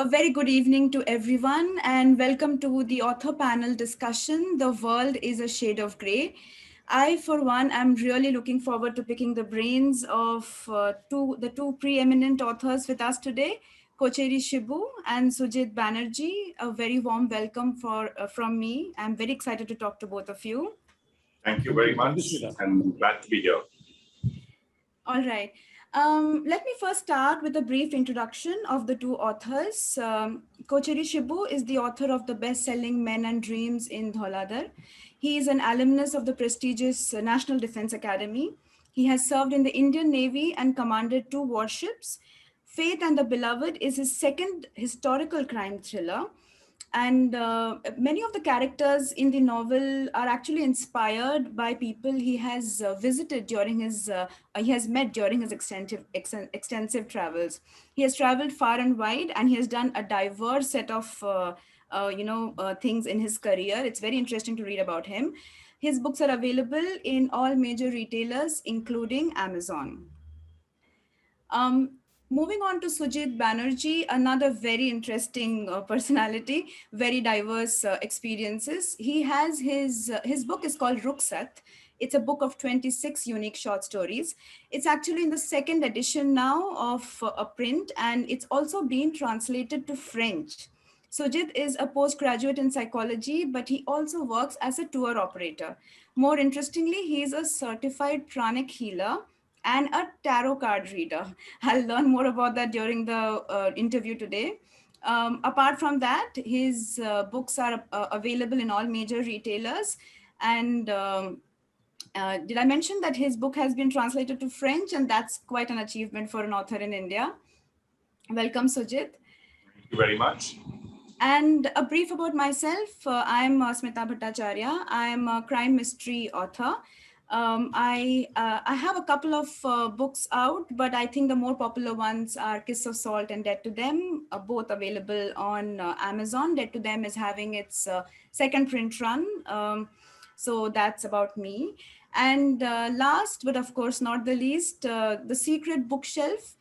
A very good evening to everyone, and welcome to the author panel discussion. The world is a shade of grey. I, for one, am really looking forward to picking the brains of the two preeminent authors with us today, Kochery Shibu and Sujit Banerjee. A very warm welcome from me. I'm very excited to talk to both of you. Thank you Thank very you. Thank you, much. Smita. I'm glad to be here. All right. Let me first start with a brief introduction of the two authors. Kocheri Shibu is the author of the best-selling Men and Dreams in Dhauladhar. He is an alumnus of the prestigious National Defense Academy. He has served in the Indian Navy and commanded two warships. Faith and the Beloved is his second historical crime thriller, and many of the characters in the novel are actually inspired by people he has visited during his he has met during his extensive travels. He has traveled far and wide, and he has done a diverse set of things in his career. It's very interesting to read about him. His books are available in all major retailers, including Amazon. um, Moving on to Sujit Banerjee, another very interesting personality, very diverse experiences. He has his book is called Ruksat. It's a book of 26 unique short stories. It's actually in the second edition now of a print, and it's also been translated to French. Sujit is a postgraduate in psychology, but he also works as a tour operator. More interestingly, he is a certified pranic healer and a tarot card reader. I'll learn more about that during the interview today. Apart from that, his books are available in all major retailers. And did I mention that his book has been translated to French? And that's quite an achievement for an author in India. Welcome, Sujit. Thank you very much. And a brief about myself. I'm Smita Bhattacharya. I'm a crime mystery author. I have a couple of books out, but I think the more popular ones are Kiss of Salt and Dead to Them, both available on Amazon. Dead to Them is having its second print run. So that's about me. And last, but of course not the least, The Secret Bookshelf.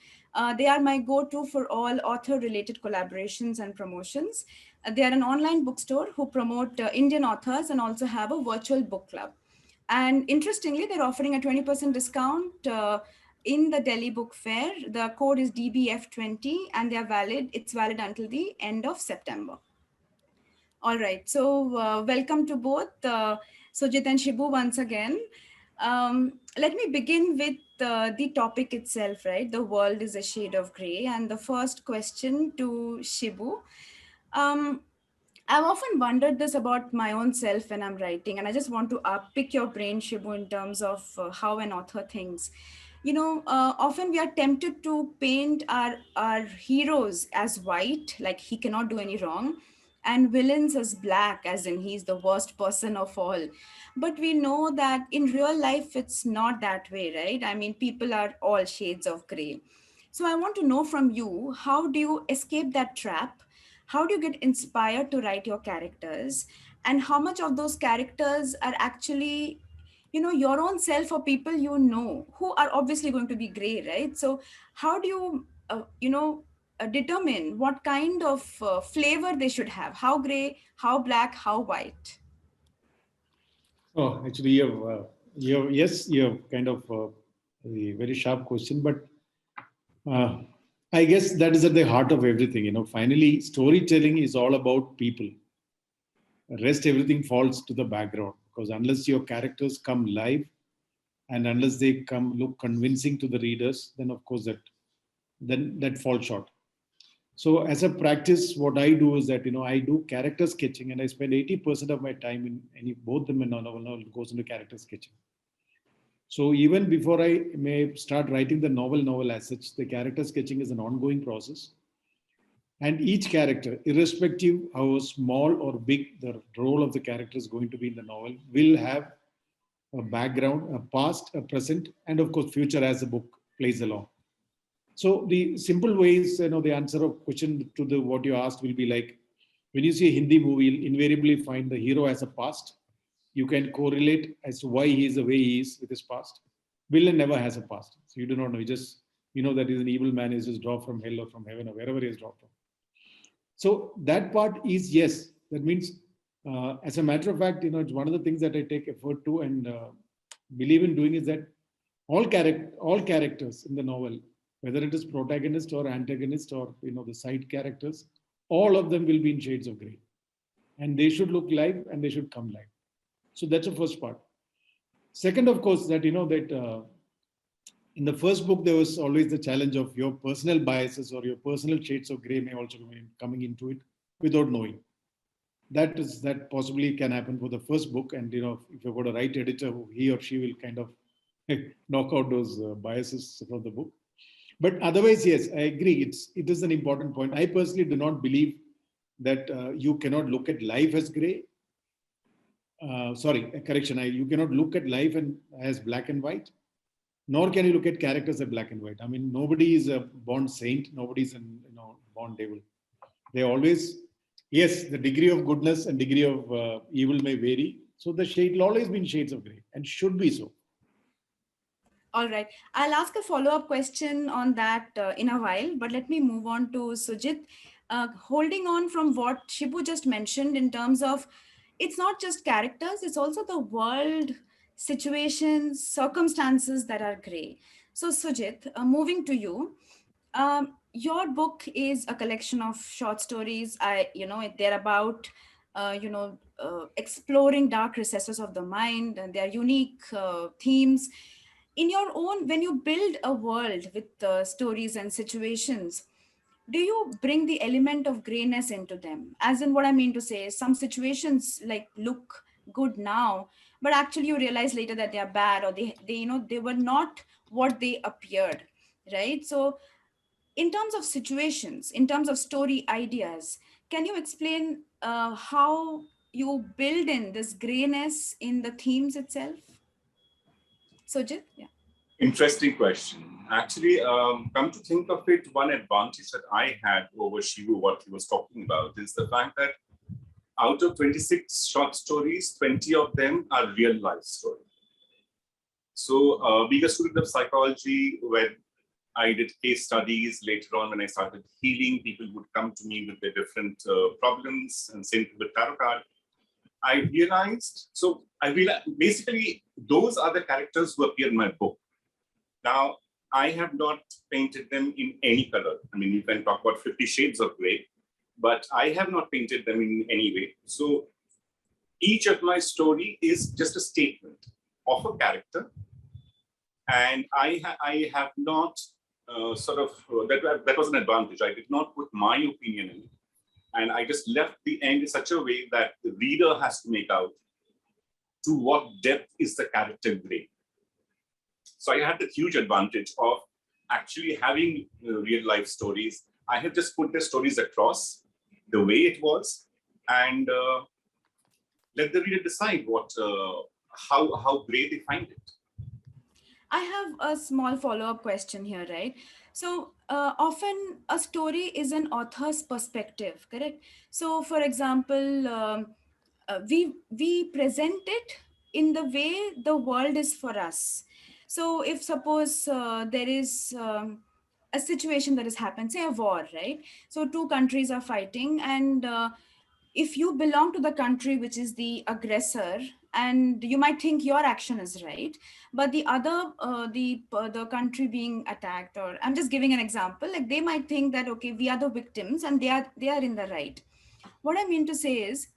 They are my go-to for all author-related collaborations and promotions. They are an online bookstore who promote Indian authors and also have a virtual book club. And interestingly, they're offering a 20% discount in the Delhi Book Fair. The code is DBF20, and it's valid until the end of September. All right, so welcome to both Sujit and Shibu once again. Let me begin with the topic itself, right? The world is a shade of gray. And the first question to Shibu. Um, I've often wondered this about my own self when I'm writing, and I just want to pick your brain, Shibu, in terms of how an author thinks. Often we are tempted to paint our heroes as white, like he cannot do any wrong, and villains as black, as in he's the worst person of all. But we know that in real life, it's not that way, right? I mean, people are all shades of gray. So I want to know from you, how do you escape that trap? How do you get inspired to write your characters? And how much of those characters are actually, your own self or people who are obviously going to be gray, right? So how do you, determine what kind of flavor they should have? How gray, how black, how white? Oh, actually, yes, you have kind of a very sharp question, but uh, I guess that is at the heart of everything. Finally, storytelling is all about people. Rest, everything falls to the background because unless your characters come live and unless they come look convincing to the readers, then of course that falls short. So as a practice, what I do is that I do character sketching, and I spend 80% of my time in any both them and novel goes into character sketching. So even before I may start writing the novel as such, the character sketching is an ongoing process. And each character, irrespective how small or big the role of the character is going to be in the novel, will have a background, a past, a present, and of course future as the book plays along. So the simple ways, the answer of question to the what you asked will be like, when you see a Hindi movie, you'll invariably find the hero as a past. You can correlate as to why he is the way he is with his past. Villain never has a past, so you do not know. You know that he's an evil man. He's just dropped from hell or from heaven or wherever he is dropped from. So that part is yes. That means, as a matter of fact, it's one of the things that I take effort to and believe in doing is that all characters in the novel, whether it is protagonist or antagonist or the side characters, all of them will be in shades of gray, and they should look live and they should come live. So that's the first part. Second, of course, that in the first book there was always the challenge of your personal biases or your personal shades of gray may also be coming into it without knowing. That possibly can happen for the first book, and if you've got a right editor, he or she will kind of knock out those biases from the book. But otherwise, yes, I agree. It is an important point. I personally do not believe that you cannot look at life as gray. Sorry, correction. You cannot look at life as black and white, nor can you look at characters as black and white. I mean, nobody is a born saint. Nobody is a born devil. They always, yes, the degree of goodness and degree of evil may vary. So the shade will always be in shades of gray and should be so. All right. I'll ask a follow-up question on that in a while, but let me move on to Sujit. Holding on from what Shibu just mentioned in terms of it's not just characters, it's also the world, situations, circumstances that are gray. So, Sujit, moving to you, your book is a collection of short stories. They're about, exploring dark recesses of the mind, and they're unique themes in your own. When you build a world with stories and situations, do you bring the element of grayness into them? As in, what I mean to say is some situations like look good now, but actually you realize later that they are bad, or they were not what they appeared, right? So in terms of situations, in terms of story ideas, can you explain how you build in this grayness in the themes itself? Sujit? Yeah. Interesting question. Actually, come to think of it, one advantage that I had over Shibu, what he was talking about, is the fact that out of 26 short stories, 20 of them are real life stories. So being a student of psychology, when I did case studies later on, when I started healing, people would come to me with their different problems, and same with tarot card. I realized basically those are the characters who appear in my book. Now, I have not painted them in any color. I mean, you can talk about 50 shades of gray, but I have not painted them in any way. So each of my story is just a statement of a character. And I have not that was an advantage. I did not put my opinion in it. And I just left the end in such a way that the reader has to make out to what depth is the character gray. So I had the huge advantage of actually having real life stories. I have just put the stories across the way it was, and let the reader decide how gray they find it. I have a small follow-up question here, right? So often a story is an author's perspective, correct? So, for example, we present it in the way the world is for us. So, if suppose there is a situation that has happened, say a war, right? So, two countries are fighting, and if you belong to the country which is the aggressor, and you might think your action is right, but the other the country being attacked, or I'm just giving an example, like they might think that okay, we are the victims and they are in the right. What I mean to say is,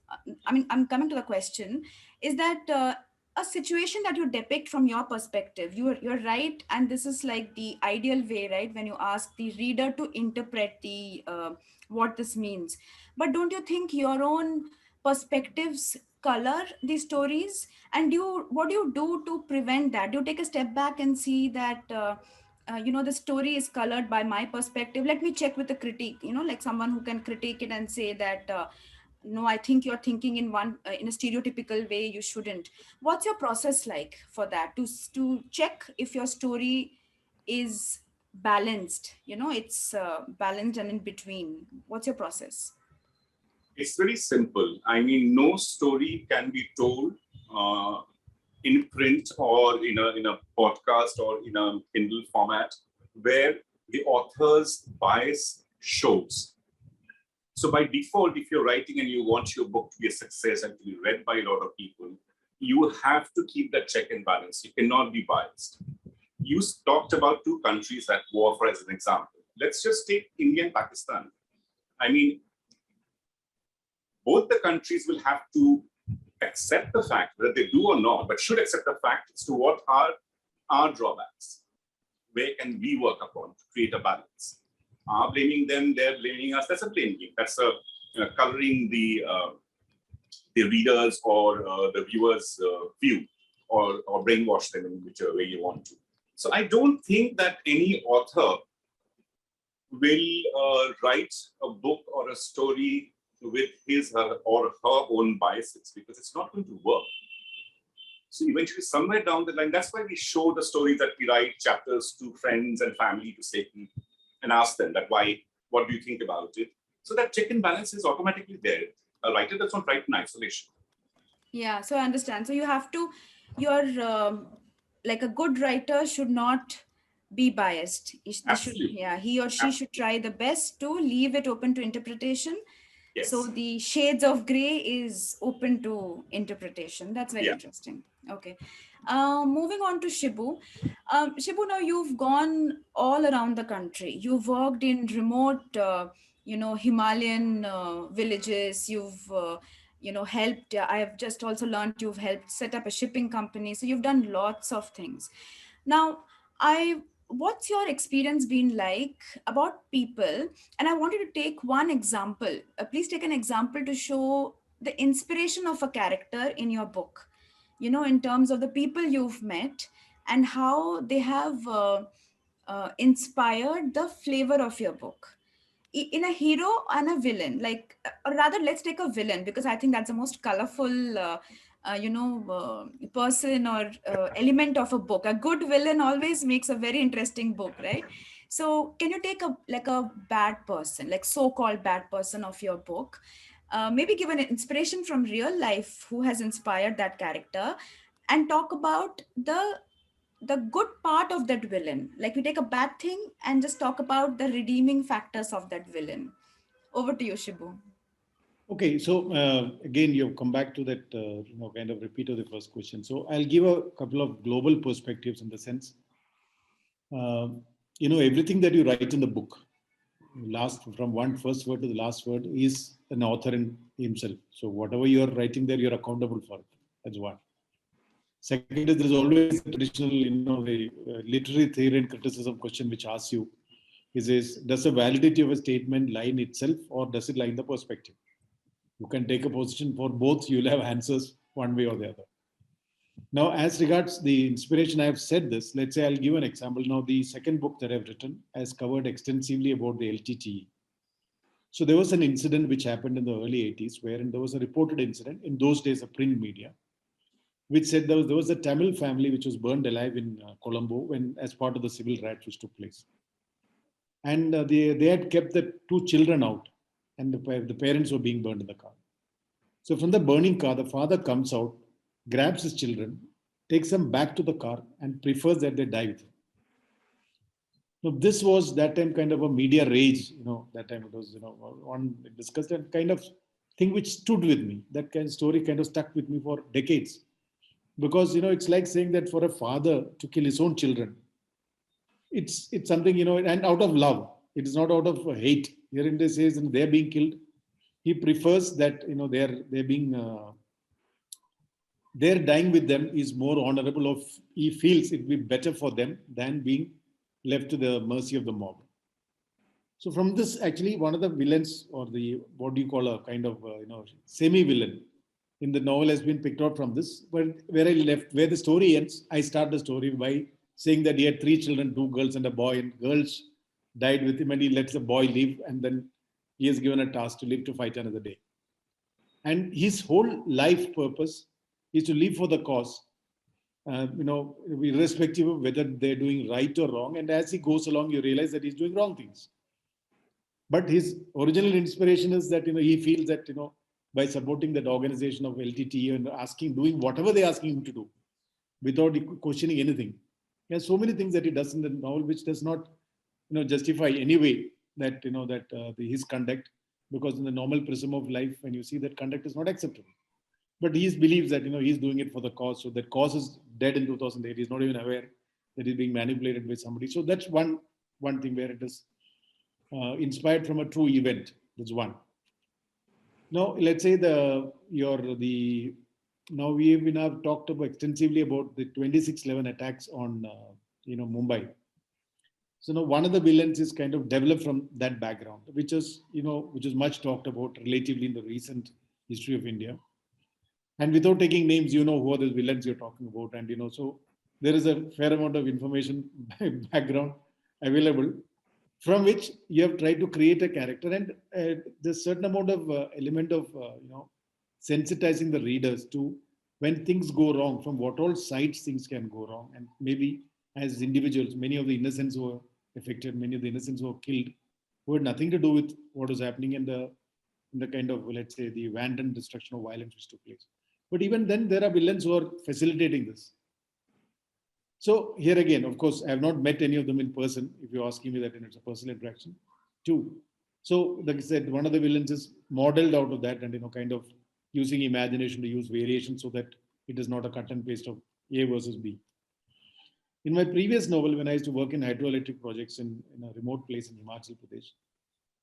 I'm coming to the question, is that a situation that you depict from your perspective, you're right, and this is like the ideal way, right? When you ask the reader to interpret the what this means, but don't you think your own perspectives color the stories? And what do you do to prevent that? Do you take a step back and see that the story is colored by my perspective? Let me check with a critique, like someone who can critique it and say that no, I think you're thinking in a stereotypical way, you shouldn't. What's your process like for that, to check if your story is balanced, it's balanced and in between? What's your process? It's very simple. I mean, no story can be told in print or in a podcast or in a Kindle format where the author's bias shows. So by default, if you're writing and you want your book to be a success and to be read by a lot of people, you have to keep that check and balance. You cannot be biased. You talked about two countries at war for as an example. Let's just take India and Pakistan. I mean, both the countries will have to accept the fact, whether they do or not, but should accept the fact as to what are our drawbacks. Where can we work upon to create a balance? Blaming them, they're blaming us. That's a blame game. That's a coloring the readers or the viewers' view, or brainwash them in whichever way you want to. So I don't think that any author will write a book or a story with his or her own biases, because it's not going to work. So eventually, somewhere down the line, that's why we show the stories that we write chapters to friends and family to say and ask them that what do you think about it? So that check and balance is automatically there. A writer does not write in isolation. Yeah, so I understand. So you have to, you're like a good writer should not be biased. Absolutely. He or she should try the best to leave it open to interpretation. Yes. So the shades of gray is open to interpretation. That's very interesting. Okay. Moving on to Shibu. Shibu, now you've gone all around the country. You've worked in remote, Himalayan villages. You've, helped. I have just also learned you've helped set up a shipping company. So you've done lots of things. Now, what's your experience been like about people? And I wanted to take one example. Please take an example to show the inspiration of a character in your book, in terms of the people you've met and how they have inspired the flavor of your book. In a hero and a villain, like, or rather, let's take a villain, because I think that's the most colorful person or element of a book. A good villain always makes a very interesting book, right? So can you take a bad person, like so-called bad person of your book, maybe give an inspiration from real life who has inspired that character, and talk about the good part of that villain? Like, we take a bad thing and just talk about the redeeming factors of that villain. Over to you, Shibu. Okay, so again, you've come back to that, kind of repeat of the first question. So I'll give a couple of global perspectives in the sense, everything that you write in the book, from one first word to the last word, is an author in himself. So whatever you're writing there, you're accountable for it. That's one. Second is, there's always a traditional, the literary theory and criticism question which asks you, does the validity of a statement lie in itself, or does it lie in the perspective? You can take a position for both. You'll have answers one way or the other. Now, as regards the inspiration, I have said this. Let's say I'll give an example. Now, the second book that I've written has covered extensively about the LTTE. So there was an incident which happened in the early 80s, wherein there was a reported incident, in those days of print media, which said there was a Tamil family which was burned alive in Colombo as part of the civil riots which took place. And they had kept the two children out, and the parents were being burned in the car. So from the burning car, the father comes out, grabs his children, takes them back to the car, and prefers that they die with him. Now, this was that time kind of a media rage. That time it was, one discussed, and kind of thing which stood with me. That kind of story kind of stuck with me for decades. Because, it's like saying that for a father to kill his own children, it's something, and out of love. It is not out of hate. Here in this says, they're being killed. He prefers that, they're being, their dying with them is more honorable. He feels it would be better for them than being left to the mercy of the mob. So from this, actually, one of the villains, or what do you call a kind of, semi-villain in the novel, has been picked out from this. But where the story ends, I start the story by saying that he had 3 children, 2 girls and a boy, and girls died with him, and he lets the boy live, and then he is given a task to live to fight another day. And his whole life purpose is to live for the cause, irrespective of whether they're doing right or wrong. And as he goes along, you realize that he's doing wrong things. But his original inspiration is that, he feels that, by supporting that organization of LTT and doing whatever they're asking him to do without questioning anything. There's so many things that he does in the novel which does not, justify any way that, his conduct. because in the normal prism of life, when you see that conduct is not acceptable. But he believes that, he's doing it for the cause. So that cause is dead in 2008. He's not even aware that he's being manipulated by somebody. So that's one thing where it is inspired from a true event. That's one. Now, let's say now we have talked about extensively about the 26/11 attacks on Mumbai. So now one of the villains is kind of developed from that background, which is much talked about relatively in the recent history of India. And without taking names, who are the villains you're talking about, and so there is a fair amount of information background available, from which you have tried to create a character, and there's certain amount of element of sensitizing the readers to when things go wrong, from what all sides things can go wrong, and maybe as individuals, many of the innocents who were affected, many of the innocents who were killed, who had nothing to do with what was happening in the kind of, let's say, the wanton destruction of violence which took place. But even then, there are villains who are facilitating this. So here again, of course, I have not met any of them in person. If you're asking me that, it's a personal interaction. Two. So, like I said, one of the villains is modeled out of that, and kind of using imagination to use variation so that it is not a cut and paste of A versus B. In my previous novel, when I used to work in hydroelectric projects in a remote place in Himachal Pradesh,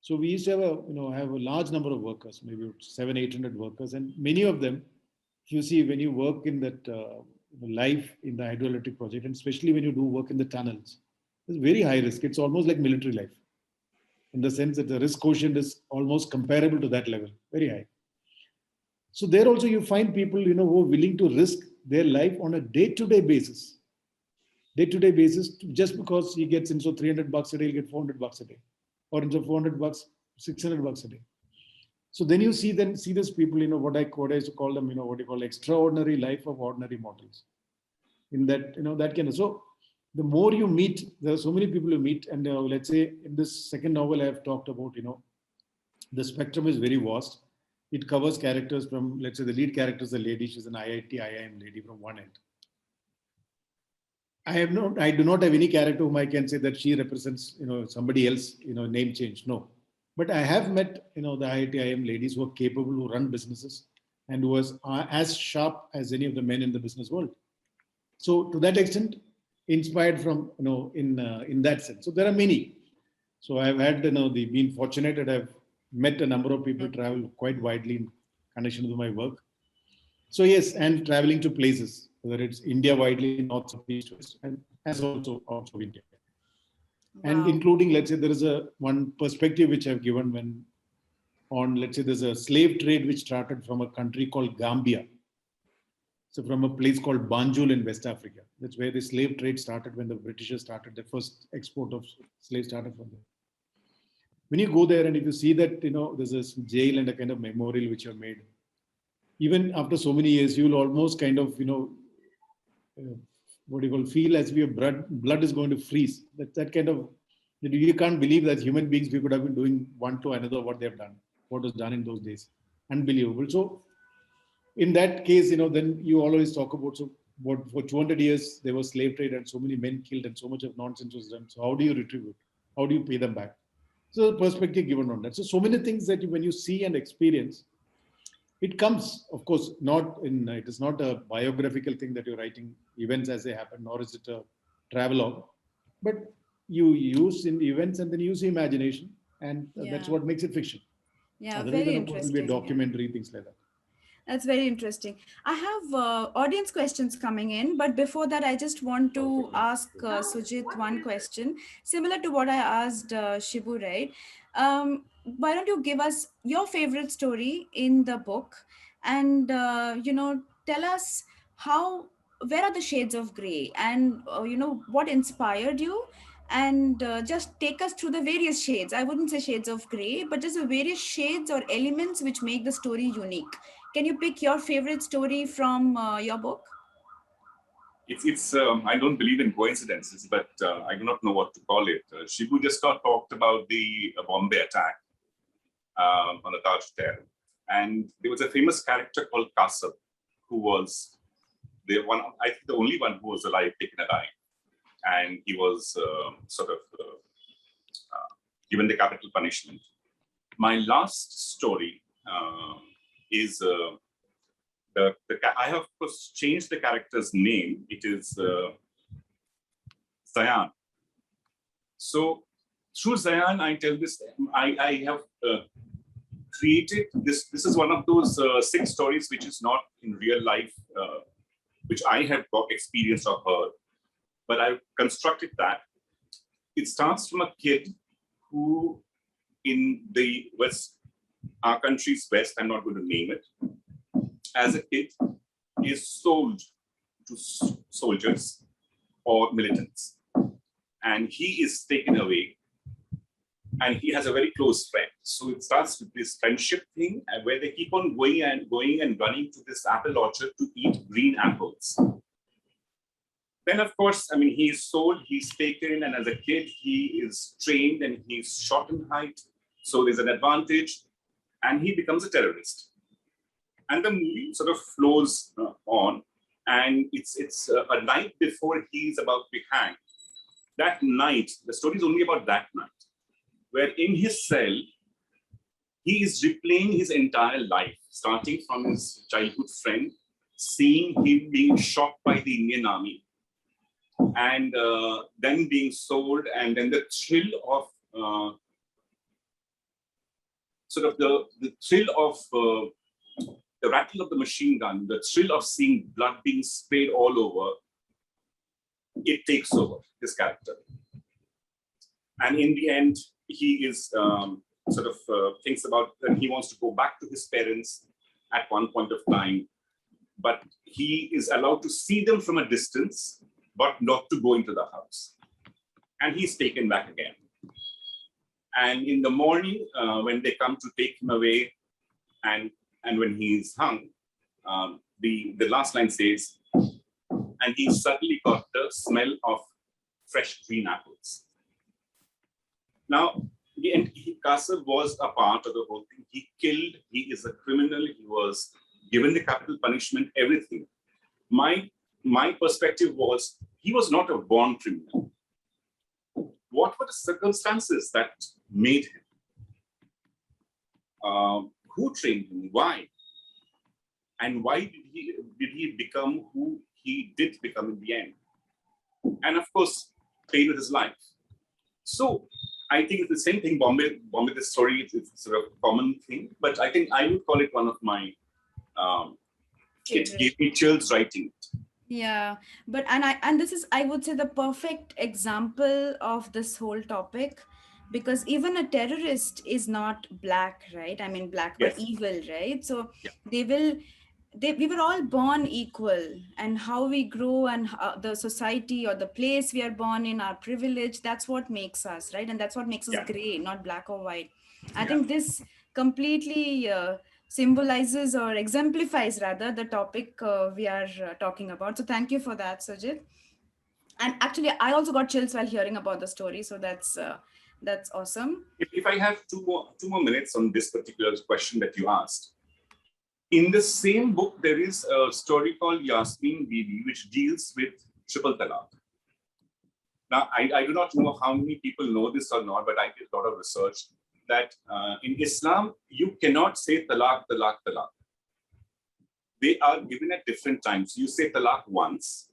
so we used to have a large number of workers, maybe 700-800 workers, and many of them, if you see, when you work in that life in the hydroelectric project, and especially when you do work in the tunnels, it's very high risk. It's almost like military life, in the sense that the risk quotient is almost comparable to that level, very high. So there also you find people, who are willing to risk their life on a day-to-day basis, just because he gets in, so $300 a day, he'll get $400 a day, or in so $400, $600 a day. So then you see these people, what I used to call them, what you call extraordinary life of ordinary mortals. In that, that kind of, so the more you meet, there are so many people you meet, and let's say in this second novel I have talked about, the spectrum is very vast. It covers characters from, let's say, the lead character is a lady, she's an IIM lady from one end. I do not have any character whom I can say that she represents, somebody else, name change. No. But I have met, the IIM ladies who are capable, who run businesses, and who are as sharp as any of the men in the business world. So to that extent, inspired from, in that sense. So there are many. So I've had, been fortunate that I've met a number of people, travel quite widely in connection with my work. So yes, and traveling to places, whether it's India widely, north, south, east, west, and as also out of India. Wow. And including, let's say, there is one perspective which I've given let's say, there's a slave trade which started from a country called Gambia. So from a place called Banjul in West Africa. That's where the slave trade started when the Britishers started. The first export of slaves started from there. When you go there and if you see that, there's a jail and a kind of memorial which are made, even after so many years, you will almost kind of, what you call, feel as if your blood is going to freeze. That kind of, you can't believe that human beings, we could have been doing one to another what they've done, what was done in those days. Unbelievable. So in that case, then you always talk about, so what, for 200 years, there was slave trade and so many men killed and so much of nonsense was done. So how do you retrieve it? How do you pay them back? So the perspective given on that. So many things that when you see and experience, it comes, of course, it is not a biographical thing that you're writing events as they happen, nor is it a travelogue, but you use in events and then use imagination, and that's what makes it fiction. Yeah, otherwise, very then, of course, it will be a documentary, things like that. That's very interesting. I have audience questions coming in, but before that, I just want to ask Sujit one question, similar to what I asked Shibu, right? Why don't you give us your favorite story in the book, and tell us where are the shades of gray, and what inspired you, and just take us through the various shades. I wouldn't say shades of gray, but just the various shades or elements which make the story unique. Can you pick your favorite story from your book? It's I don't believe in coincidences, but I do not know what to call it. Shibu just talked about the Bombay attack on the Taj Hotel. And there was a famous character called Kasab, who was I think the only one who was alive, taken alive. And he was given the capital punishment. My last story is I have, of course, changed the character's name. It is Zayan. So through Zayan, I tell this. I have created this. This is one of those 6 stories which is not in real life, which I have got experience of her, but I've constructed that. It starts from a kid who, in the West, our country's West, I'm not going to name it, as a kid, is sold to soldiers or militants. And he is taken away, and he has a very close friend. So it starts with this friendship thing, where they keep on going and running to this apple orchard to eat green apples. Then, of course, I mean, he is sold, he's taken, and as a kid, he is trained and he's short in height. So there's an advantage, and he becomes a terrorist. And the movie sort of flows on, and it's a night before he's about to be hanged. That night, the story is only about that night, where in his cell, he is replaying his entire life, starting from his childhood friend, seeing him being shot by the Indian army, and then being sold, and then the thrill of the thrill of the rattle of the machine gun, the thrill of seeing blood being sprayed all over, it takes over his character. And in the end, he is thinks about that he wants to go back to his parents at one point of time, but he is allowed to see them from a distance, but not to go into the house. And he's taken back again. And in the morning, when they come to take him away, and when he's hung, the last line says, and he suddenly got the smell of fresh green apples. Now, Kasab was a part of the whole thing. He killed, he is a criminal, he was given the capital punishment, everything. My perspective was, he was not a born criminal. What were the circumstances that made him? Who trained him? Why? And why did he become who he did become in the end? And of course, paid with his life. So I think it's the same thing. Bombay, this story, it's sort of a common thing, but I think I would call it one of my. It gave me chills writing it. Yeah, but and this is, I would say, the perfect example of this whole topic, because even a terrorist is not black, right? I mean, black but evil, right? So we were all born equal, and how we grow and the society or the place we are born in, our privilege, that's what makes us, right? And that's what makes us gray, not black or white. I think this completely symbolizes or exemplifies rather the topic we are talking about. So thank you for that, Sujit. And actually, I also got chills while hearing about the story. So that's awesome. If I have two more minutes on this particular question that you asked. In the same book, there is a story called Yasmin Bibi, which deals with triple talaq. Now, I do not know how many people know this or not, but I did a lot of research that in Islam, you cannot say talaq, talaq, talaq. They are given at different times. You say talaq once,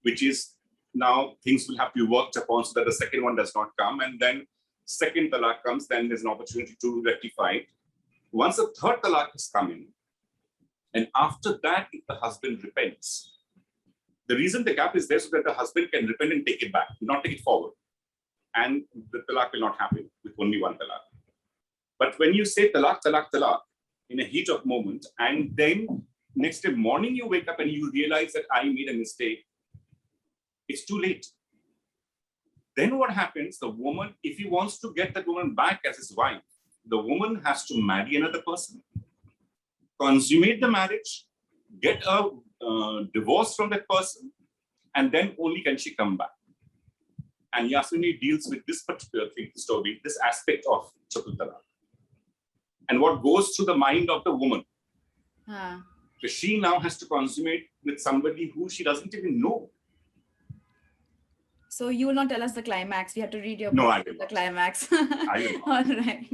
which is now things will have to be worked upon so that the second one does not come. And then second talaq comes, then there's an opportunity to rectify it. Once a third talaq has come in, and after that, if the husband repents, the reason the gap is there so that the husband can repent and take it back, not take it forward. And the talaq will not happen with only one talaq. But when you say talaq, talaq, talaq, in a heat of moment, and then next day morning you wake up and you realize that I made a mistake, it's too late. Then what happens? The woman, if he wants to get that woman back as his wife, the woman has to marry another person, consummate the marriage, get a divorce from that person, and then only can she come back. And Yasmini deals with this particular story, this aspect of triple talaq, and what goes through the mind of the woman. So she now has to consummate with somebody who she doesn't even know. So you will not tell us the climax. We have to read your No, book I for will the not. climax. I will not. All right.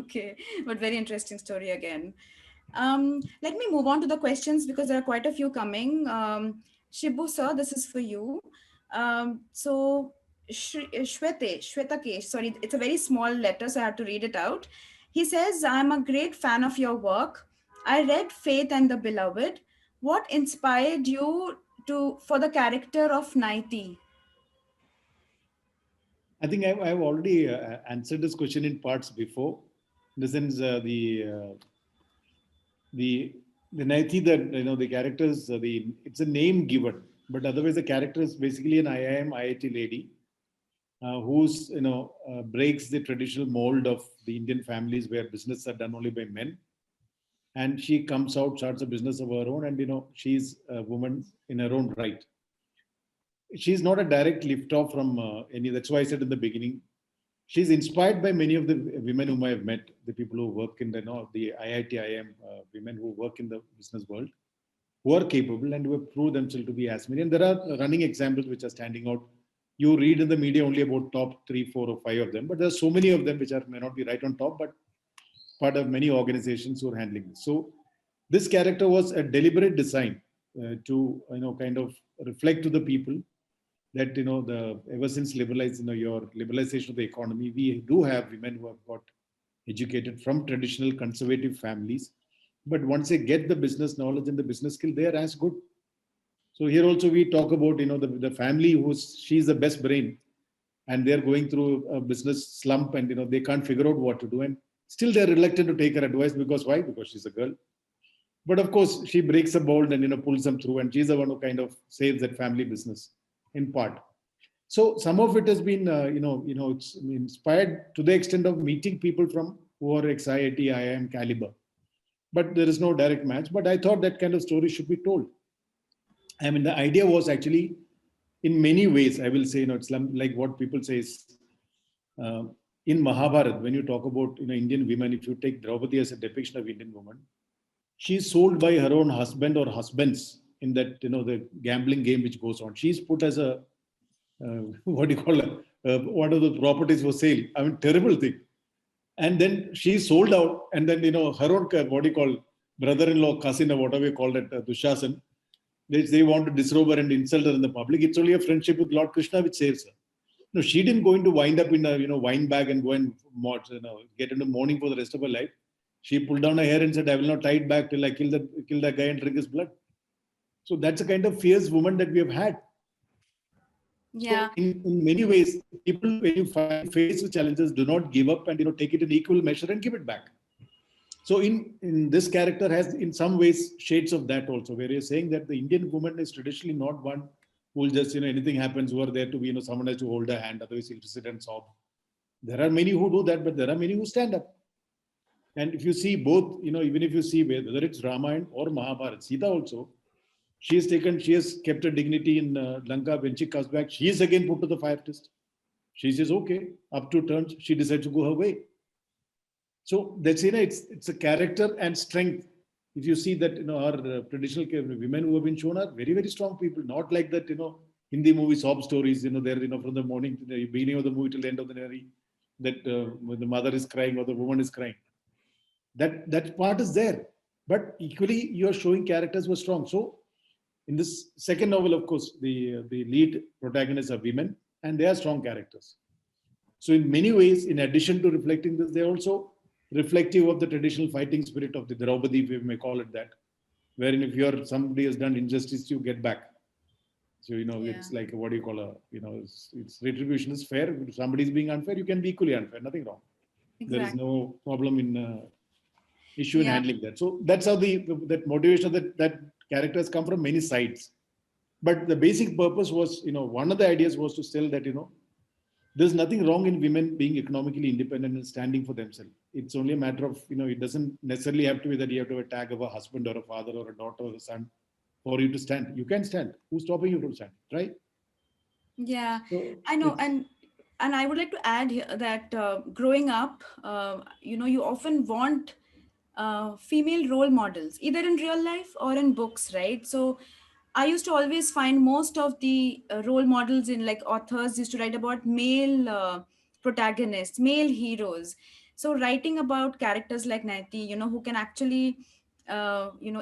Okay. But very interesting story again. Let me move on to the questions because there are quite a few coming. Shibu sir, this is for you. So Shwetakesh, sorry, it's a very small letter, so I have to read it out. He says, I'm a great fan of your work. I read Faith and the Beloved. What inspired you for the character of Nighty? I think I've already answered this question in parts before. In the sense, the the Nighty, that the characters, it's a name given, but otherwise the character is basically an IIT lady who's breaks the traditional mold of the Indian families where business are done only by men, and she comes out, starts a business of her own, and she's a woman in her own right. She's not a direct lift off from any. That's why I said in the beginning, she's inspired by many of the women whom I have met, the people who work in the IIT, IIM, women who work in the business world, who are capable and who have proved themselves to be as many. And there are running examples which are standing out. You read in the media only about top 3, 4, or 5 of them, but there are so many of them which may not be right on top, but part of many organizations who are handling this. So this character was a deliberate design to kind of reflect to the people that the ever since your liberalization of the economy, we do have women who have got educated from traditional conservative families, but once they get the business knowledge and the business skill, they are as good. So here also we talk about the family who's she's the best brain, and they're going through a business slump, and they can't figure out what to do, and still they're reluctant to take her advice. Because why? Because she's a girl. But of course she breaks a mold and pulls them through, and she's the one who kind of saves that family business in part. So some of it has been it's inspired to the extent of meeting people from who are ex-IIT, IIM caliber, but there is no direct match. But I thought that kind of story should be told. I mean, the idea was actually, in many ways, I will say, it's like what people say is, uh, in Mahabharata, when you talk about Indian women, if you take Draupadi as a depiction of Indian woman, she's sold by her own husband or husbands in that the gambling game which goes on. She's put as a what do you call it? What are the properties for sale? I mean, terrible thing. And then she sold out, and then her own what do you call brother-in-law, cousin, or whatever you call it, Dushasan. They want to disrobe her and insult her in the public. It's only a friendship with Lord Krishna which saves her. No, she didn't going to wind up in a wine bag and go and get into mourning for the rest of her life. She pulled down her hair and said, "I will not tie it back till I kill that guy and drink his blood." So that's a kind of fierce woman that we have had. Yeah. So in many ways, people, when you face with challenges, do not give up and take it in equal measure and give it back. So in this character has in some ways shades of that also, where you're saying that the Indian woman is traditionally not one who will just anything happens who are there to be someone has to hold her hand, otherwise he'll sit and sob. There are many who do that, but there are many who stand up. And if you see both, even if you see whether it's Ramayana or Mahabharata, Sita also, she has kept her dignity in Lanka. When she comes back, she is again put to the fire test. She says, okay, up to turns, she decides to go her way. So that's it's a character and strength. If you see that our traditional women who have been shown are very, very strong people, not like that Hindi movie sob stories. They're from the morning to the beginning of the movie till the end of the movie, that when the mother is crying or the woman is crying. That part is there, but equally you are showing characters who are strong. So in this second novel, of course, the lead protagonists are women, and they are strong characters. So in many ways, in addition to reflecting this, they're also reflective of the traditional fighting spirit of the Draupadi, if we may call it that, wherein if somebody has done injustice, you get back. So Yeah. it's like what do you call it's retribution is fair. If somebody is being unfair, you can be equally unfair. Nothing wrong. There is Exactly. no problem in issue in Yeah. handling that. So that's how that motivation that characters come from many sides. But the basic purpose was, one of the ideas was to tell that there's nothing wrong in women being economically independent and standing for themselves. It's only a matter of it doesn't necessarily have to be that you have to have a tag of a husband or a father or a daughter or a son for you to stand. You can stand. Who's stopping you from standing, right? Yeah, So I know, it's and I would like to add here that growing up, you often want female role models, either in real life or in books, right? So I used to always find most of the role models in like authors used to write about male protagonists, male heroes. So writing about characters like Nighty, who can actually,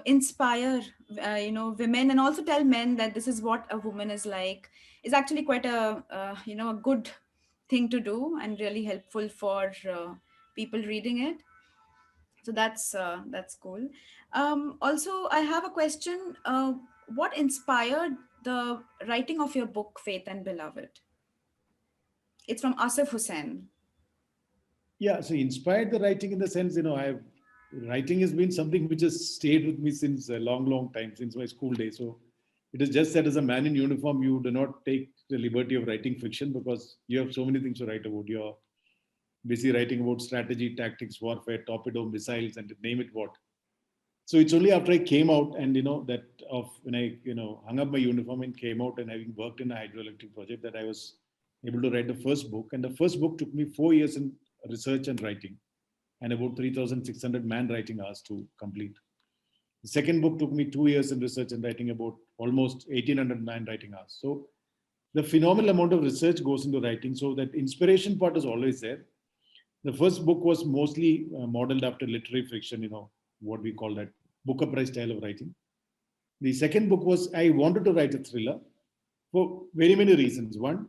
inspire, women, and also tell men that this is what a woman is like, is actually quite a good thing to do and really helpful for people reading it. So that's cool. Also, I have a question. What inspired the writing of your book, Faith and Beloved? It's from Asif Hussain. Yeah, so inspired the writing in the sense, I've writing has been something which has stayed with me since a long, long time, since my school days. So it is just that as a man in uniform, you do not take the liberty of writing fiction because you have so many things to write about. You're busy writing about strategy, tactics, warfare, torpedo, missiles, and name it what. So it's only after I came out and that of when I hung up my uniform and came out and having worked in a hydroelectric project that I was able to write the first book. And the first book took me 4 years in research and writing, and about 3,600 man writing hours to complete. The second book took me 2 years in research and writing, about almost 1,800 man writing hours. So the phenomenal amount of research goes into writing. So that inspiration part is always there. The first book was mostly modeled after literary fiction, what we call that Booker Prize style of writing. The second book was, I wanted to write a thriller for very many reasons. One,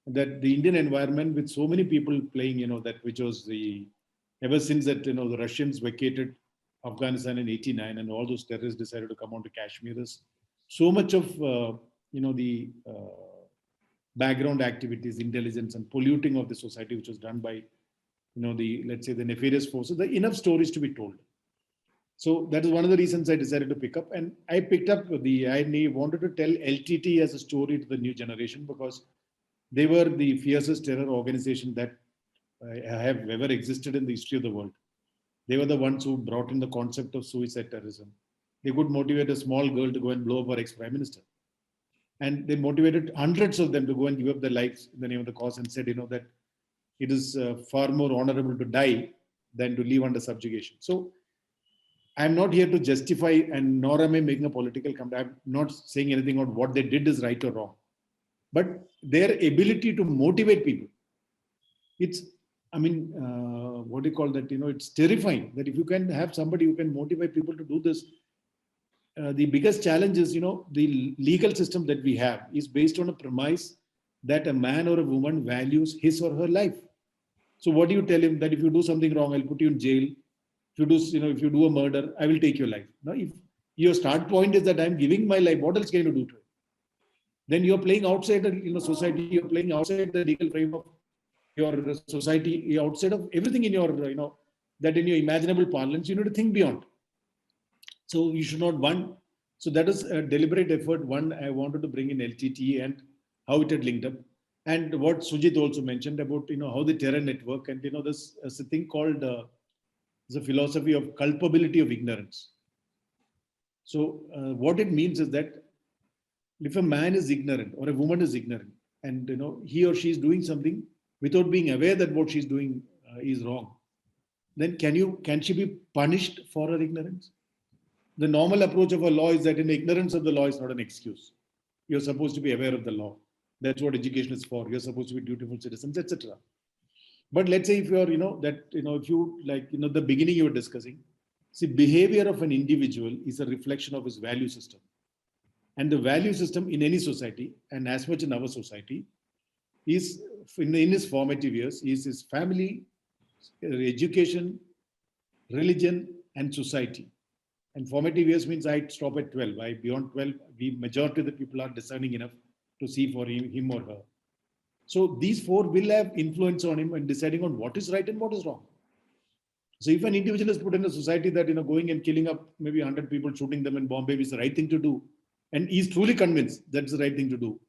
that the Indian environment with so many people playing, that which was ever since that, the Russians vacated Afghanistan in 89 and all those terrorists decided to come on to Kashmir. There's so much of, the background activities, intelligence and polluting of the society, which was done by, let's say the nefarious forces, there are enough stories to be told. So that is one of the reasons I decided to pick up. And I picked up I wanted to tell LTT as a story to the new generation because they were the fiercest terror organization that have ever existed in the history of the world. They were the ones who brought in the concept of suicide terrorism. They could motivate a small girl to go and blow up our ex-prime minister. And they motivated hundreds of them to go and give up their lives in the name of the cause and said, that it is far more honorable to die than to live under subjugation. So I'm not here to justify and nor am I making a political comment. I'm not saying anything on what they did is right or wrong. But their ability to motivate people, it's, what do you call that? It's terrifying that if you can have somebody who can motivate people to do this. The biggest challenge is, the legal system that we have is based on a premise that a man or a woman values his or her life. So what do you tell him? That if you do something wrong, I'll put you in jail. If you do a murder, I will take your life. Now, if your start point is that I'm giving my life, what else can you do to it? Then you're playing outside the society. You're playing outside the legal frame of your society. You're outside of everything in your that in your imaginable parlance. You need to think beyond. So you should not one. So that is a deliberate effort. One, I wanted to bring in LTT and how it had linked up, and what Sujit also mentioned about how the terror network and this is a thing called the philosophy of culpability of ignorance. So what it means is that if a man is ignorant or a woman is ignorant, and he or she is doing something without being aware that what she's doing is wrong, then can she be punished for her ignorance? The normal approach of a law is that in ignorance of the law is not an excuse. You're supposed to be aware of the law. That's what education is for. You're supposed to be dutiful citizens, etc. But let's say if you're, if you like, the beginning you were discussing, see, behavior of an individual is a reflection of his value system. And the value system in any society, and as much in our society, is in his formative years, is his family, education, religion, and society. And formative years means I stop at 12. Beyond 12, majority of the people are discerning enough to see for him or her. So these four will have influence on him and deciding on what is right and what is wrong. So if an individual is put in a society that, going and killing up maybe 100 people, shooting them in Bombay is the right thing to do, and he's truly convinced that's the right thing to do,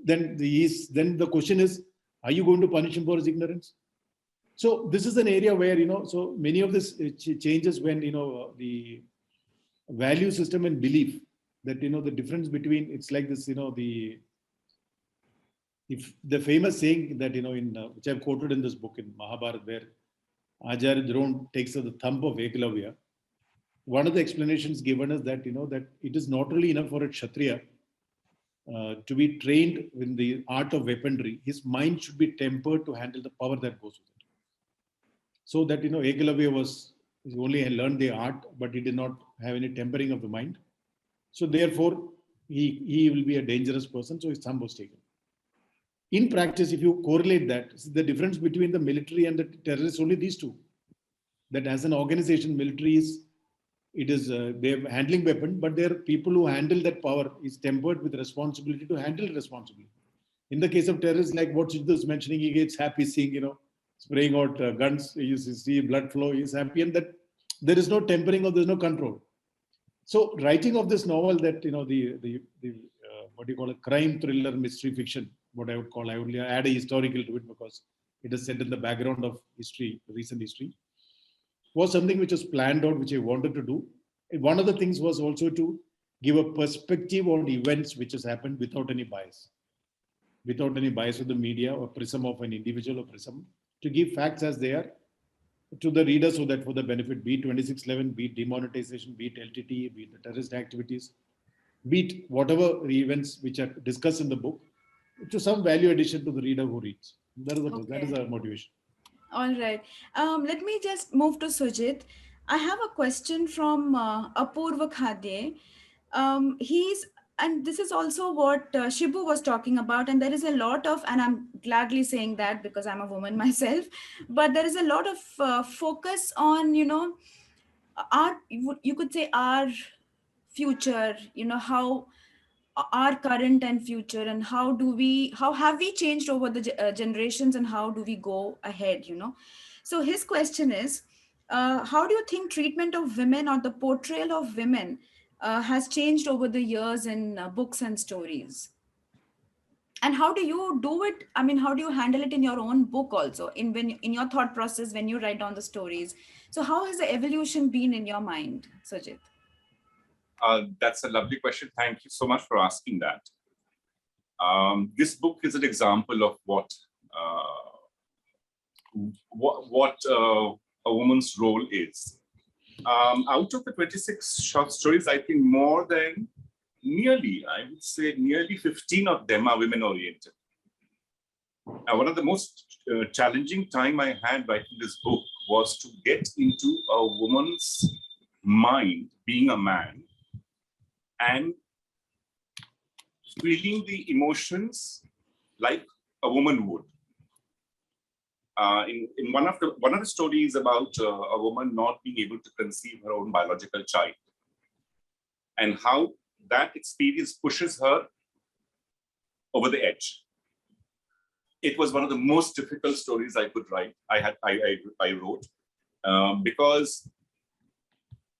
then the question is, are you going to punish him for his ignorance? So this is an area where, so many of this changes when, the value system and belief that, the difference between, it's like this, the famous saying that, which I've quoted in this book in Mahabharata, where Acharya Drona takes the thumb of Eklavya one of the explanations given is that, that it is not only enough for a Kshatriya to be trained in the art of weaponry, his mind should be tempered to handle the power that goes with it. So that, Ekalavya he only learned the art, but he did not have any tempering of the mind. So therefore, he will be a dangerous person. So his thumb was taken. In practice, if you correlate that, the difference between the military and the terrorists only these two. That as an organization, military is they're handling weapon, but there are people who handle that power is tempered with responsibility to handle responsibility. In the case of terrorists, like what Sujit is mentioning, he gets happy seeing, spraying out guns, you see blood flow, he's happy, and that there is no tempering or there's no control. So writing of this novel that, what do you call a crime thriller mystery fiction, what I would add a historical to it because it is set in the background of history, recent history, was something which was planned out, which I wanted to do. And one of the things was also to give a perspective on events which has happened without any bias of the media or prism of an individual or prism, to give facts as they are to the reader so that for the benefit, be it 2611, be it demonetization, be it LTT, be it the terrorist activities, be it whatever events which are discussed in the book, to some value addition to the reader who reads. That is our motivation. All right. Let me just move to Sujit. I have a question from Apurva Khadye. And this is also what Shibu was talking about, and there is a lot of, and I'm gladly saying that because I'm a woman myself, but there is a lot of focus on, our, you could say our future, how our current and future, and how have we changed over the generations, and how do we go ahead. So his question is, how do you think treatment of women or the portrayal of women has changed over the years in books and stories? And how do you do it? I mean, how do you handle it in your own book also, in your thought process when you write down the stories? So how has the evolution been in your mind, Sujit? That's a lovely question. Thank you so much for asking that. This book is an example of what a woman's role is. Out of the 26 short stories, I think nearly 15 of them are women-oriented. One of the most challenging time I had writing this book was to get into a woman's mind, being a man, and feeling the emotions like a woman would. In one of the stories about a woman not being able to conceive her own biological child, and how that experience pushes her over the edge. It was one of the most difficult stories I could write. I wrote because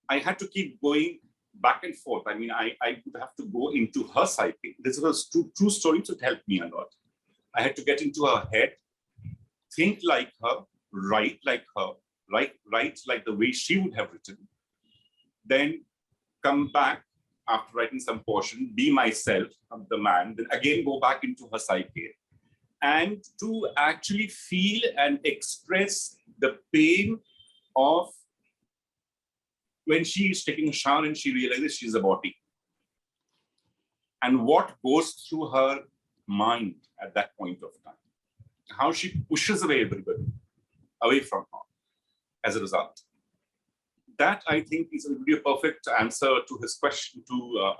I had to keep going back and forth. I mean, I would have to go into her psyche. This was true stories that helped me a lot. I had to get into her head, think like her, write like her, write like the way she would have written, then come back after writing some portion, be myself, the man, then again go back into her psyche, and to actually feel and express the pain of when she is taking a shower and she realizes she's a body, and what goes through her mind at that point of time, how she pushes away everybody away from her as a result. That, I think, would be a perfect answer to his question, to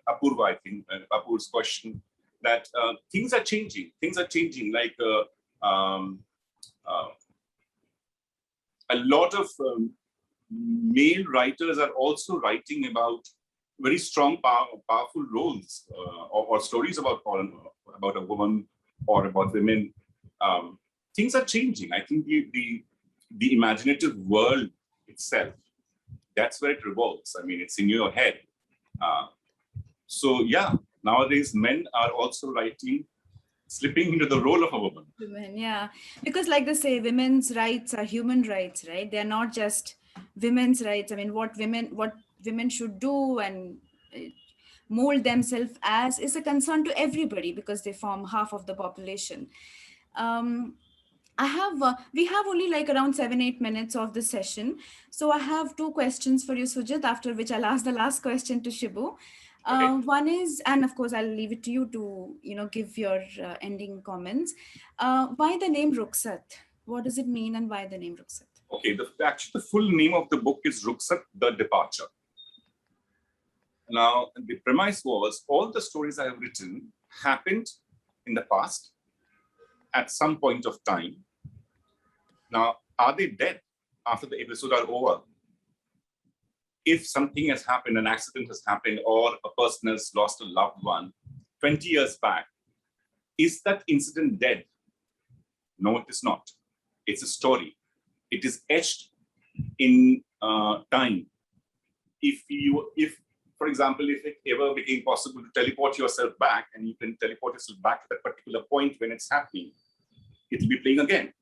Apurva, I think, Apurva's question, that things are changing. Things are changing. Like a lot of male writers are also writing about very strong, powerful roles or stories about a woman or about women. Things are changing. I think the imaginative world itself, that's where it revolves. I mean, it's in your head. So yeah, nowadays men are also slipping into the role of a woman. Women, yeah, because like they say, women's rights are human rights, right? They're not just women's rights. I mean, what women should do and mold themselves as is a concern to everybody because they form half of the population. Um, We have only like around 7-8 minutes of the session. So I have two questions for you, Sujit, after which I'll ask the last question to Shibu. Okay. One is, and of course, I'll leave it to you to, give your ending comments. Why the name Ruksat? What does it mean and why the name Ruksat? Okay. Actually, the full name of the book is Ruksat, The Departure. Now, the premise was all the stories I have written happened in the past at some point of time. Now, are they dead after the episode are over? If something has happened, an accident has happened, or a person has lost a loved one 20 years back, is that incident dead? No, it is not. It's a story. It is etched in time. If, for example, if it ever became possible to teleport yourself back and you can teleport yourself back to that particular point when it's happening, it will be playing again.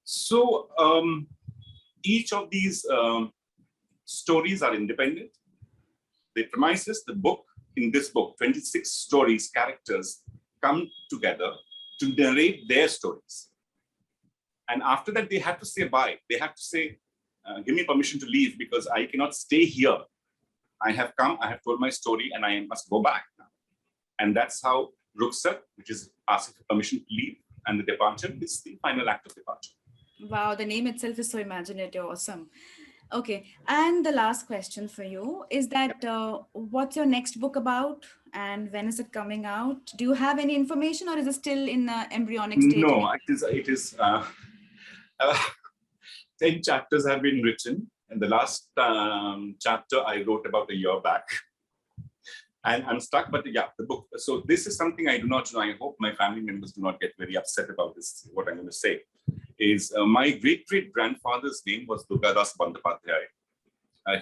So each of these stories are independent. The premise is in this book, 26 stories, characters come together to narrate their stories. And after that, they have to say bye. They have to say, give me permission to leave because I cannot stay here. I have come, I have told my story, and I must go back now. And that's how Ruksat, which is asking for permission to leave, and the departure is the final act of departure. Wow, the name itself is so imaginative. Awesome. Okay, and the last question for you is that what's your next book about and when is it coming out? Do you have any information or is it still in the embryonic stage? No, it is 10 chapters have been written, and the last chapter I wrote about a year back. And I'm stuck, but yeah, the book. So this is something I do not know. I hope my family members do not get very upset about this, what I'm going to say. Is my great-great-grandfather's name was Durgadas Bandapadhyay.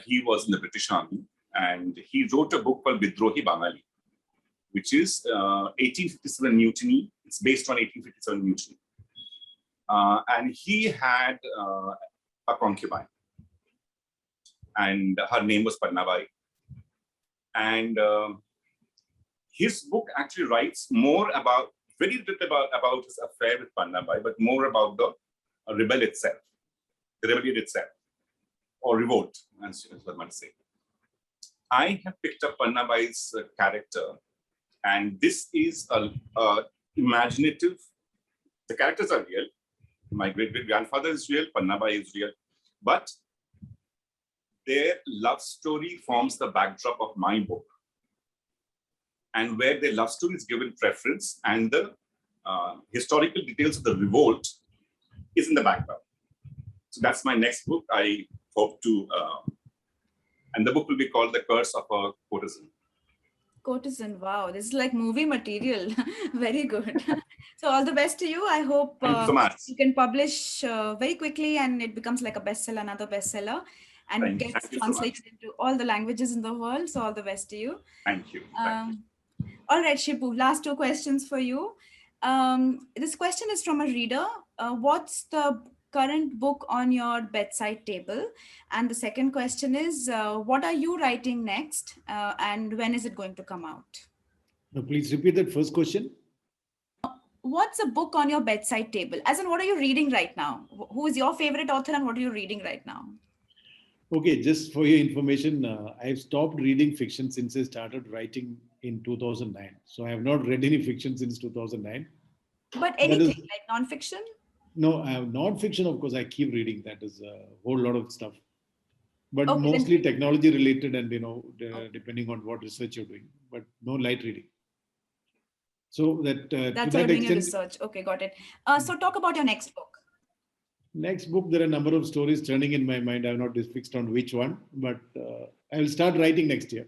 He was in the British Army, and he wrote a book called Vidrohi Bangali, which is 1857 mutiny. It's based on 1857 mutiny. And he had a concubine, and her name was Pannabai. And his book actually writes more about, very little about his affair with Pannabai, but more about the rebellion itself, or revolt, as I might say. I have picked up Pannabai's character, and this is a imaginative. The characters are real. My great-great-grandfather is real, Pannabai is real, but their love story forms the backdrop of my book, and where their love story is given preference and the historical details of the revolt is in the background. So that's my next book. I hope to, and the book will be called The Curse of a Courtesan. Courtesan, wow, this is like movie material. Very good. So all the best to you. I hope Thank you so much. you can publish very quickly and it becomes like a bestseller, another bestseller, and gets translated into all the languages in the world. So all the best to you. Thank you. All right, Shibu, last two questions for you. This question is from a reader. What's the current book on your bedside table? And the second question is, what are you writing next? And when is it going to come out? No, please repeat that first question. What's a book on your bedside table? As in, what are you reading right now? Who is your favorite author and what are you reading right now? Okay, just for your information, I've stopped reading fiction since I started writing in 2009. So I have not read any fiction since 2009. But anything like nonfiction? No, non-fiction, of course, I keep reading. That is a whole lot of stuff. But Okay, mostly technology related and, depending on what research you're doing, but no light reading. So that's how you're doing your research. Okay, got it. So talk about your next book. Next book, there are a number of stories turning in my mind. I'm not fixed on which one, but I will start writing next year.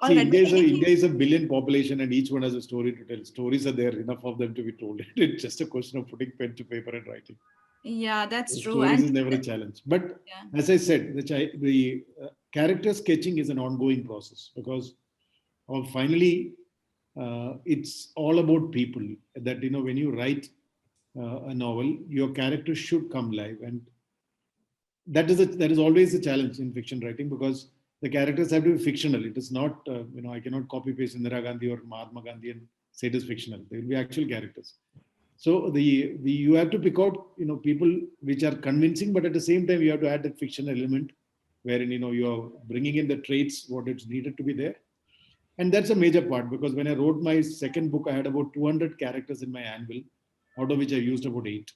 See, right, India is a billion population and each one has a story to tell. Stories are there, enough of them to be told. It's just a question of putting pen to paper and writing. Yeah, that's true. Stories is never a challenge. But as I said, the character sketching is an ongoing process because finally, it's all about people. That, when you write a novel, your character should come live, and that is always a challenge in fiction writing because the characters have to be fictional. It is not I cannot copy paste Indira Gandhi or Mahatma Gandhi and say it is fictional. They will be actual characters. So the you have to pick out, people which are convincing, but at the same time you have to add that fiction element, wherein you are bringing in the traits what it's needed to be there. And that's a major part, because when I wrote my second book, I had about 200 characters in my anvil, out of which I used about 8.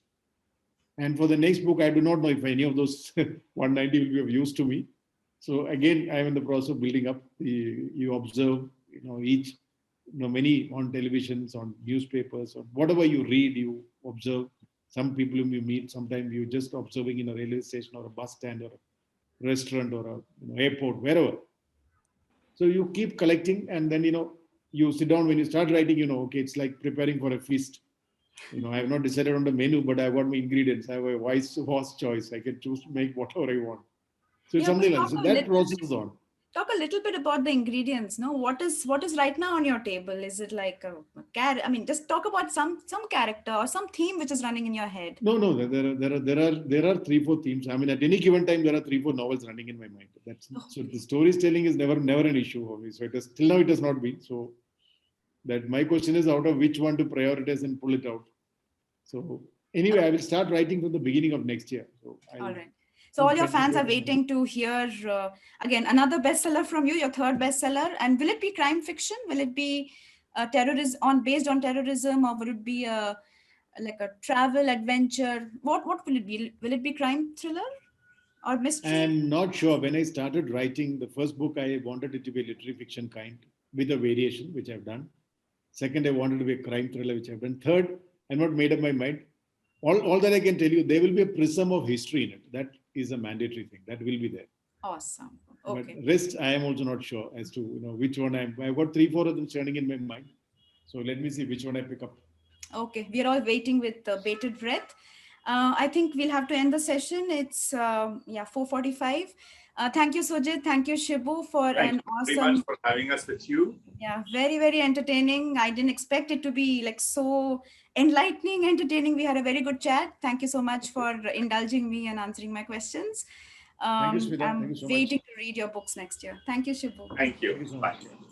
And for the next book, I do not know if any of those 190 will be of use to me. So again, I'm in the process of building up. You observe, each, many on televisions, on newspapers, or whatever you read, you observe. Some people whom you meet, sometimes you just observing in a railway station or a bus stand or a restaurant or a airport, wherever. So you keep collecting, and then you sit down. When you start writing, okay, it's like preparing for a feast. I have not decided on the menu, but I got my ingredients. I have a vast choice. I can choose to make whatever I want. So it's Yeah, but something like that. So that process is on. talk a little bit about the ingredients. No, what is right now on your table? Is it like a I mean, just talk about some character or some theme which is running in your head. No. There are 3-4 themes. I mean, at any given time, there are 3-4 novels running in my mind. So the storytelling is never an issue for me. So it has till now it has not been. So that my question is out of which one to prioritize and pull it out. So anyway, I will start writing from the beginning of next year. So all right. So all your fans are waiting to hear again another bestseller from you, your third bestseller. And will it be crime fiction? Will it be based on terrorism, or will it be like a travel adventure? What will it be? Will it be crime thriller or mystery? I'm not sure. When I started writing the first book, I wanted it to be a literary fiction kind with a variation, which I've done. Second, I wanted to be a crime thriller, which I've done. Third, I'm not made up my mind. All that I can tell you, there will be a prism of history in it. That is a mandatory thing. That will be there. Awesome. Okay. But rest, I am also not sure as to which one I've got 3-4 of them standing in my mind. So let me see which one I pick up. Okay, we are all waiting with bated breath. I think we'll have to end the session. It's 4:45. Thank you, Sujit. Thank you, Shibu, for Thank an you awesome. very much for having us with you. Yeah, very, very entertaining. I didn't expect it to be like so enlightening, entertaining. We had a very good chat. Thank you so much for indulging me and answering my questions. Thank you, Smita. I'm Thank you so waiting much. to read your books next year. Thank you, Shibu. Thank you. Thank you so Bye. much.